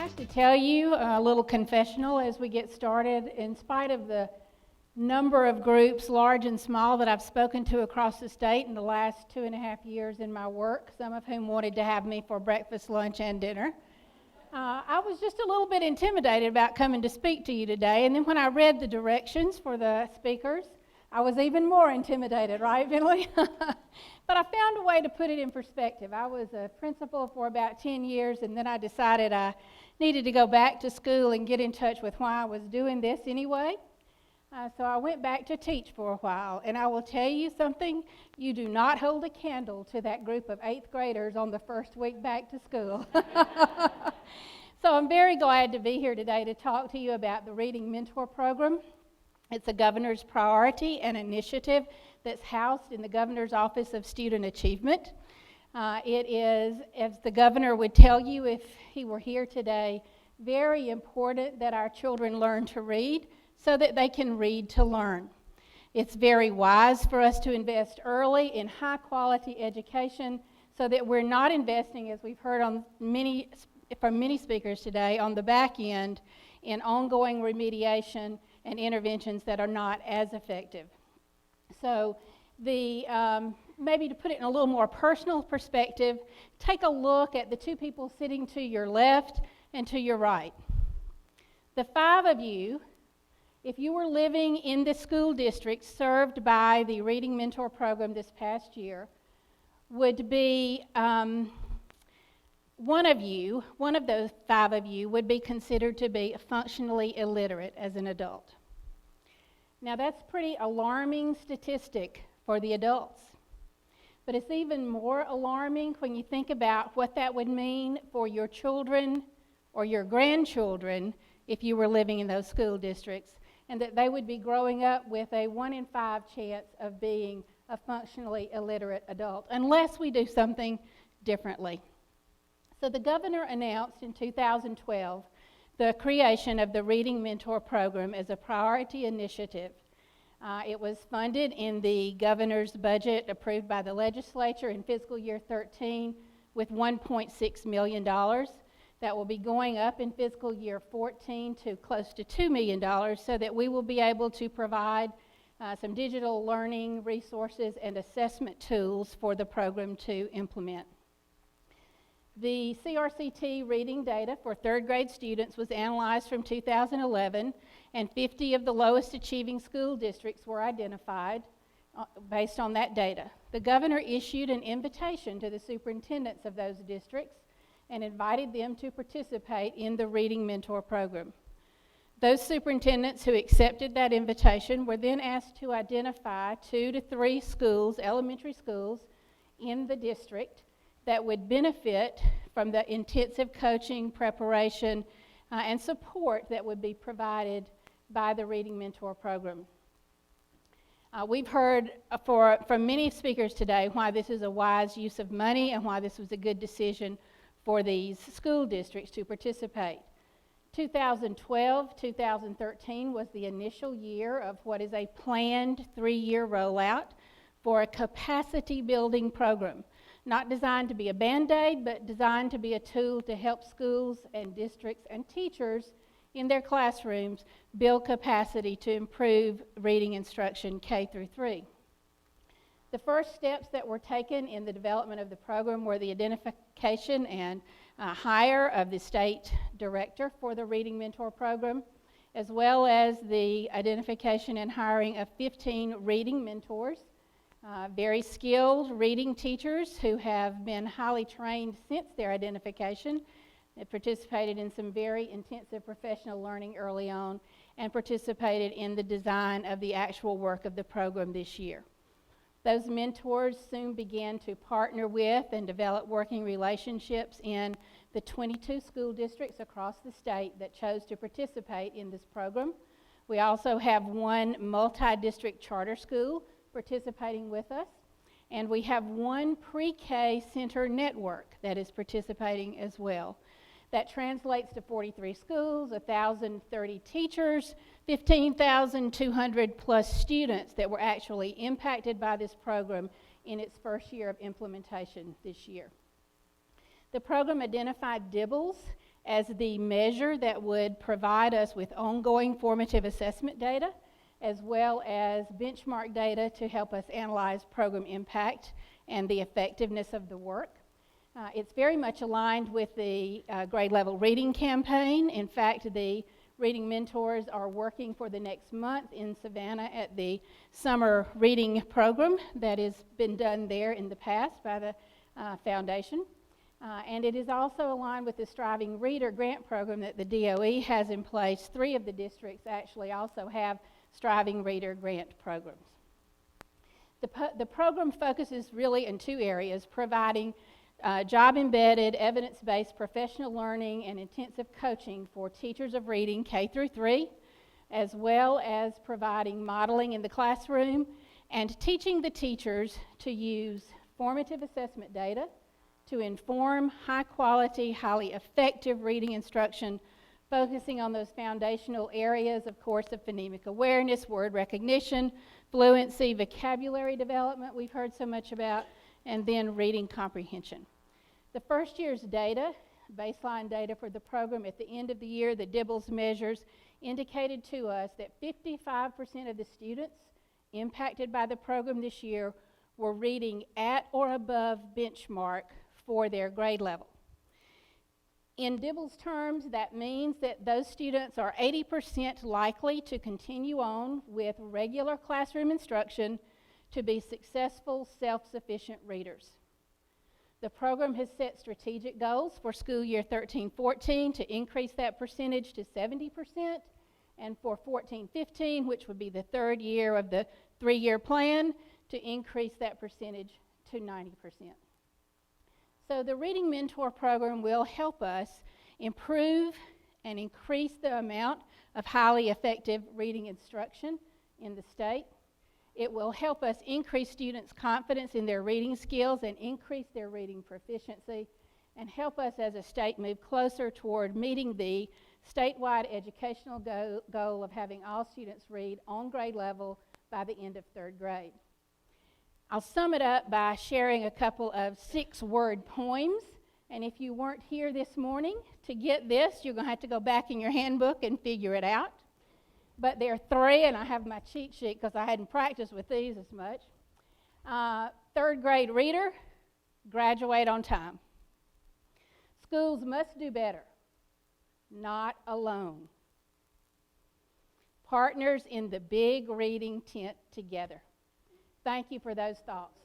have to tell you a little confessional as we get started. In spite of the number of groups, large and small, that I've spoken to across the state in the last 2.5 years in my work, some of whom wanted to have me for breakfast, lunch, and dinner, I was just a little bit intimidated about coming to speak to you today. And then when I read the directions for the speakers, I was even more intimidated, right, Billy? But I found a way to put it in perspective. I was a principal for about 10 years, and then I decided I needed to go back to school and get in touch with why I was doing this anyway. So I went back to teach for a while, and I will tell you something, you do not hold a candle to that group of 8th graders on the first week back to school. So I'm very glad to be here today to talk to you about the Reading Mentor Program. It's a governor's priority and initiative that's housed in the Governor's Office of Student Achievement. It is, as the governor would tell you if he were here today, very important that our children learn to read so that they can read to learn. It's very wise for us to invest early in high-quality education so that we're not investing, as we've heard from many speakers today, on the back end in ongoing remediation and interventions that are not as effective. So maybe to put it in a little more personal perspective, take a look at the two people sitting to your left and to your right. The 5 of you, if you were living in the school district served by the Reading Mentor Program this past year, would be one of those 5 of you would be considered to be functionally illiterate as an adult. Now that's a pretty alarming statistic for the adults, but it's even more alarming when you think about what that would mean for your children or your grandchildren if you were living in those school districts, and that they would be growing up with a 1 in 5 chance of being a functionally illiterate adult, unless we do something differently. So the governor announced in 2012 the creation of the Reading Mentor Program as a priority initiative. It was funded in the governor's budget approved by the legislature in fiscal year 13 with $1.6 million. That will be going up in fiscal year 14 to close to $2 million so that we will be able to provide some digital learning resources and assessment tools for the program to implement. The CRCT reading data for 3rd grade students was analyzed from 2011, and 50 of the lowest achieving school districts were identified based on that data. The governor issued an invitation to the superintendents of those districts and invited them to participate in the Reading Mentor Program. Those superintendents who accepted that invitation were then asked to identify 2 to 3 schools, elementary schools, in the district that would benefit from the intensive coaching, preparation, and support that would be provided by the Reading Mentor Program. We've heard from many speakers today why this is a wise use of money and why this was a good decision for these school districts to participate. 2012, 2013 was the initial year of what is a planned 3-year rollout for a capacity building program. Not designed to be a Band-Aid, but designed to be a tool to help schools and districts and teachers in their classrooms build capacity to improve reading instruction K through 3. The first steps that were taken in the development of the program were the identification and hire of the state director for the Reading Mentor Program, as well as the identification and hiring of 15 reading mentors. Very skilled reading teachers who have been highly trained since their identification. They participated in some very intensive professional learning early on and participated in the design of the actual work of the program this year. Those mentors soon began to partner with and develop working relationships in the 22 school districts across the state that chose to participate in this program. We also have 1 multi-district charter school participating with us, and we have 1 pre-K center network that is participating as well. That translates to 43 schools, 1,030 teachers, 15,200 plus students that were actually impacted by this program in its first year of implementation this year. The program identified dibbles as the measure that would provide us with ongoing formative assessment data, as well as benchmark data to help us analyze program impact and the effectiveness of the work. It's very much aligned with the grade level reading campaign. In fact, the reading mentors are working for the next month in Savannah at the summer reading program that has been done there in the past by the foundation. And it is also aligned with the Striving Reader grant program that the DOE has in place. 3 of the districts actually also have Striving Reader grant programs. The program focuses really in 2 areas: providing job-embedded, evidence-based professional learning and intensive coaching for teachers of reading K through 3, as well as providing modeling in the classroom and teaching the teachers to use formative assessment data to inform high-quality, highly effective reading instruction, focusing on those foundational areas, of course, of phonemic awareness, word recognition, fluency, vocabulary development we've heard so much about, and then reading comprehension. The first year's data, baseline data for the program at the end of the year, the Dibbles measures, indicated to us that 55% of the students impacted by the program this year were reading at or above benchmark for their grade level. In Dibbles terms, that means that those students are 80% likely to continue on with regular classroom instruction to be successful, self-sufficient readers. The program has set strategic goals for school year 13-14 to increase that percentage to 70%, and for 14-15, which would be the 3rd year of the 3-year plan, to increase that percentage to 90%. So the Reading Mentor program will help us improve and increase the amount of highly effective reading instruction in the state. It will help us increase students' confidence in their reading skills and increase their reading proficiency, and help us as a state move closer toward meeting the statewide educational goal of having all students read on grade level by the end of 3rd grade. I'll sum it up by sharing a couple of 6-word poems, and if you weren't here this morning to get this, you're going to have to go back in your handbook and figure it out. But there are 3, and I have my cheat sheet because I hadn't practiced with these as much. 3rd grade reader, graduate on time. Schools must do better, not alone. Partners in the big reading tent together. Thank you for those thoughts.